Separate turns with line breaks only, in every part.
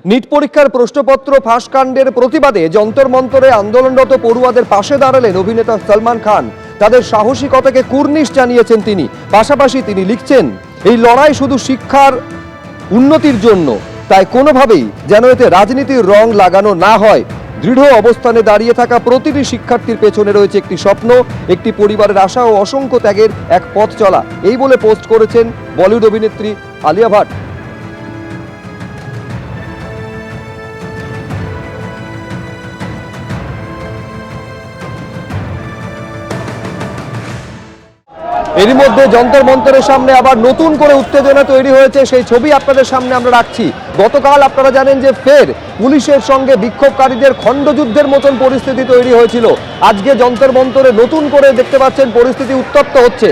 NEET পরীক্ষার প্রশ্নপত্র ফাঁস কাণ্ডের প্রতিবাদে যন্তর মন্তরে আন্দোলনরত পড়ুয়াদের পাশে দাঁড়ালেন অভিনেতা সলমান খান। তাদের সাহসিকতাকে কুর্নিশ জানিয়েছেন তিনি। পাশাপাশি তিনি লিখছেন, এই লড়াই শুধু শিক্ষার উন্নতির জন্য, তাই কোনোভাবেই যেন এতে রাজনীতির রং লাগানো না হয়। দৃঢ় অবস্থানে দাঁড়িয়ে থাকা প্রতিটি শিক্ষার্থীর পেছনে রয়েছে একটি স্বপ্ন, একটি পরিবারের আশা ও অসংখ্য ত্যাগের এক পথ চলা, এই বলে পোস্ট করেছেন বলিউড অভিনেত্রী আলিয়া ভাট। এরই মধ্যে যন্তর মন্তরের সামনে আবার নতুন করে উত্তেজনা তৈরি হয়েছে, সেই ছবি আপনাদের সামনে আমরা রাখছি। গতকাল আপনারা জানেন যে ফের পুলিশের সঙ্গে বিক্ষোভকারীদের খণ্ডযুদ্ধের মতন পরিস্থিতি তৈরি হয়েছিল। আজকে যন্তর মন্তরে নতুন করে দেখতে পাচ্ছেন পরিস্থিতি উত্তপ্ত হচ্ছে,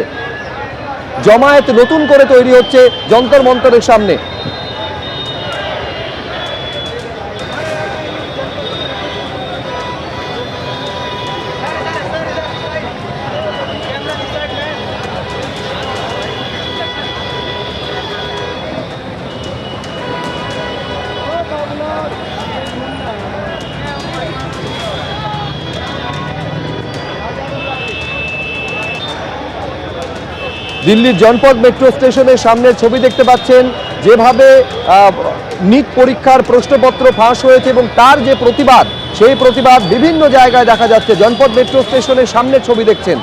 জমায়েত নতুন করে তৈরি হচ্ছে যন্তর মন্তরের সামনে। দিল্লির জনপদ মেট্রো স্টেশনের সামনের ছবি দেখতে পাচ্ছেন, যেভাবে নিট পরীক্ষার প্রশ্নপত্র ফাঁস হয়েছে এবং তার যে প্রতিবাদ, সেই প্রতিবাদ বিভিন্ন জায়গায় দেখা যাচ্ছে। জনপদ মেট্রো স্টেশনের সামনের ছবি দেখছেন।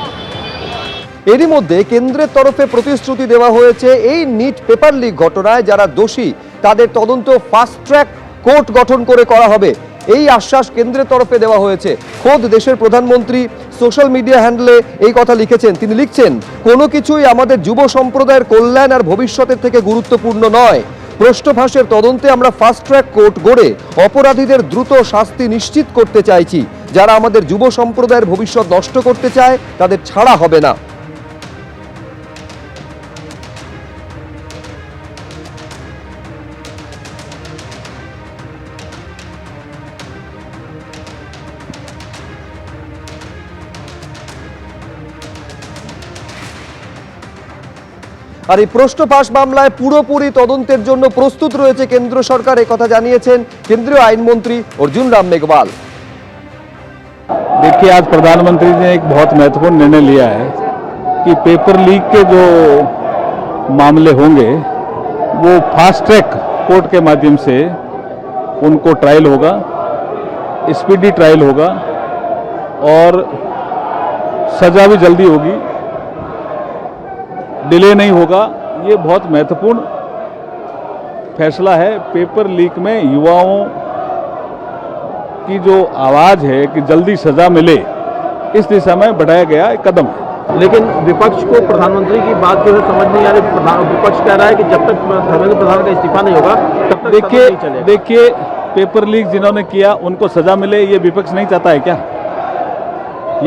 এরই মধ্যে কেন্দ্রের তরফে প্রতিশ্রুতি দেওয়া হয়েছে, এই নিট পেপার লিক ঘটনায় যারা দোষী তাদের তদন্ত ফাস্ট ট্র্যাক কোর্ট গঠন করে করা হবে, এই আশ্বাস কেন্দ্রের তরফে দেওয়া হয়েছে। খোদ দেশের প্রধানমন্ত্রী সোশ্যাল মিডিয়া হ্যান্ডেলে এই কথা লিখেছেন। তিনি লিখছেন, কোনো কিছুই আমাদের যুব সম্প্রদায়ের কল্যাণ আর ভবিষ্যতের থেকে গুরুত্বপূর্ণ নয়। প্রশ্ন ফাঁসের তদন্তে আমরা ফাস্ট ট্র্যাক কোর্ট গড়ে অপরাধীদের দ্রুত শাস্তি নিশ্চিত করতে চাইছি। যারা আমাদের যুব সম্প্রদায়ের ভবিষ্যৎ নষ্ট করতে চায় তাদের ছাড়া হবে না। আর এই প্রশ্ন ফাঁস মামলায় পুরোপুরি তদন্তের জন্য প্রস্তুত রয়েছে কেন্দ্র সরকার, এই কথা জানিয়েছেন কেন্দ্রীয় আইনমন্ত্রী अर्जुन राम मेघवाल।
देखिए, आज प्रधानमंत्री ने एक बहुत महत्वपूर्ण निर्णय लिया है कि पेपर लीक के जो मामले होंगे वो फास्ट ट्रैक कोर्ट के माध्यम से उनको ट्रायल होगा, स्पीडी ट्रायल होगा और सजा भी जल्दी होगी, डिले नहीं होगा। ये बहुत महत्वपूर्ण फैसला है। पेपर लीक में युवाओं की जो आवाज़ है कि जल्दी सजा मिले, इस दिशा में बढ़ाया गया एक कदम है।
लेकिन विपक्ष को प्रधानमंत्री की बात जो है समझ नहीं आ रही। विपक्ष कह रहा है कि जब तक धर्मेंद्र प्रधान का इस्तीफा नहीं होगा तब तक
देखिए पेपर लीक जिन्होंने किया उनको सजा मिले, ये विपक्ष नहीं चाहता है क्या?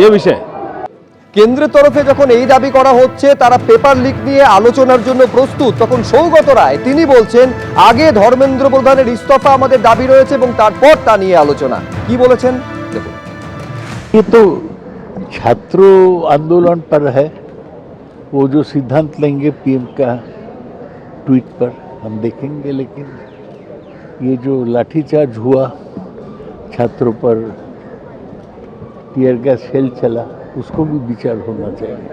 ये विषय
কেন্দ্রের তরফে যখন এই দাবি করা হচ্ছে তারা পেপার লিক নিয়ে আলোচনার জন্য প্রস্তুত, তখন সৌগত রায় তিনি বলছেন, আগে ধর্মেন্দ্র প্রধানের ইস্তফা আমাদের দাবি রয়েছে এবং তারপর তা নিয়ে আলোচনা। কি বলেছেন দেখুন।
ये तो छात्र आंदोलन पर है, वो जो सिद्धांत लेंगे पीएम का ट्वीट पर हम देखेंगे, लेकिन ये जो लाठीचार्ज हुआ, छात्रों पर टीयर गैस सेल चला, उसको भी विचार होना चाहिए।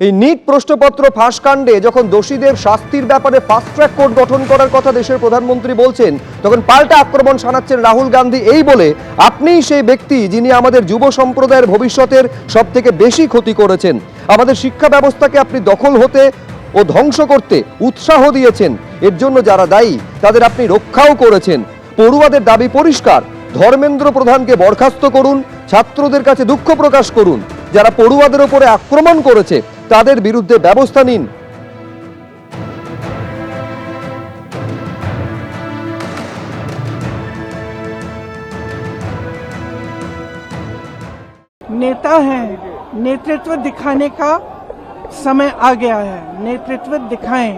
এই নিট প্রশ্নপত্র ফাঁস কাণ্ডে যখন দোষীদের শাস্তির ব্যাপারে ফাস্ট ট্র্যাক কোর্ট গঠন করার কথা দেশের প্রধানমন্ত্রী বলছেন, তখন পাল্টা আক্রমণ শানাচ্ছেন রাহুল গান্ধী এই বলে, আপনিই সেই ব্যক্তি যিনি আমাদের যুব সম্প্রদায়ের ভবিষ্যতের সব থেকে বেশি ক্ষতি করেছেন। আমাদের শিক্ষা ব্যবস্থাকে আপনি দখল হতে ও ধ্বংস করতে উৎসাহ দিয়েছেন। এর জন্য যারা দায়ী তাদের আপনি রক্ষাও করেছেন। পড়ুয়াদের দাবি পরিষ্কার, ধর্মেন্দ্র প্রধানকে বরখাস্ত করুন, ছাত্রদের কাছে দুঃখ প্রকাশ করুন, যারা পড়ুয়াদের উপরে আক্রমণ করেছে তাদের বিরুদ্ধে ব্যবস্থা নিন।
नेता हैं, नेतृत्व दिखाने का समय आ गया है। नेतृत्व दिखाएं।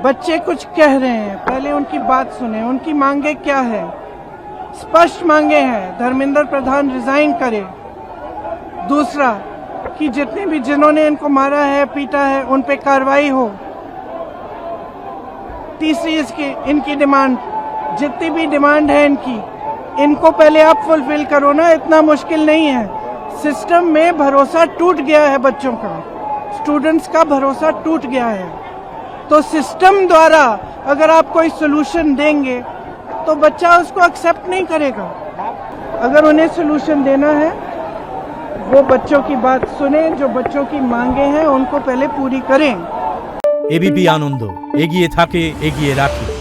बच्चे कुछ कह रहे हैं, पहले उनकी बात सुने, उनकी मांगे क्या है। स्पष्ट मांगे हैं, धर्मेंद्र प्रधान रिजाइन करे। दूसरा कि जितने भी जिन्होंने इनको मारा है, पीटा है, उन पे कार्रवाई हो। तीसरी इनकी डिमांड जितनी भी डिमांड है इनको पहले आप फुलफिल करो ना, इतना मुश्किल नहीं है। सिस्टम में भरोसा टूट गया है, बच्चों का, स्टूडेंट्स का भरोसा टूट गया है। तो सिस्टम द्वारा अगर आप कोई सोल्यूशन देंगे तो बच्चा उसको एक्सेप्ट नहीं करेगा। अगर उन्हें सोल्यूशन देना है, वो बच्चों की बात सुने, जो बच्चों की मांगे हैं उनको पहले पूरी करें।
एबीपी आनंद एगिए थाके एगिए राखे।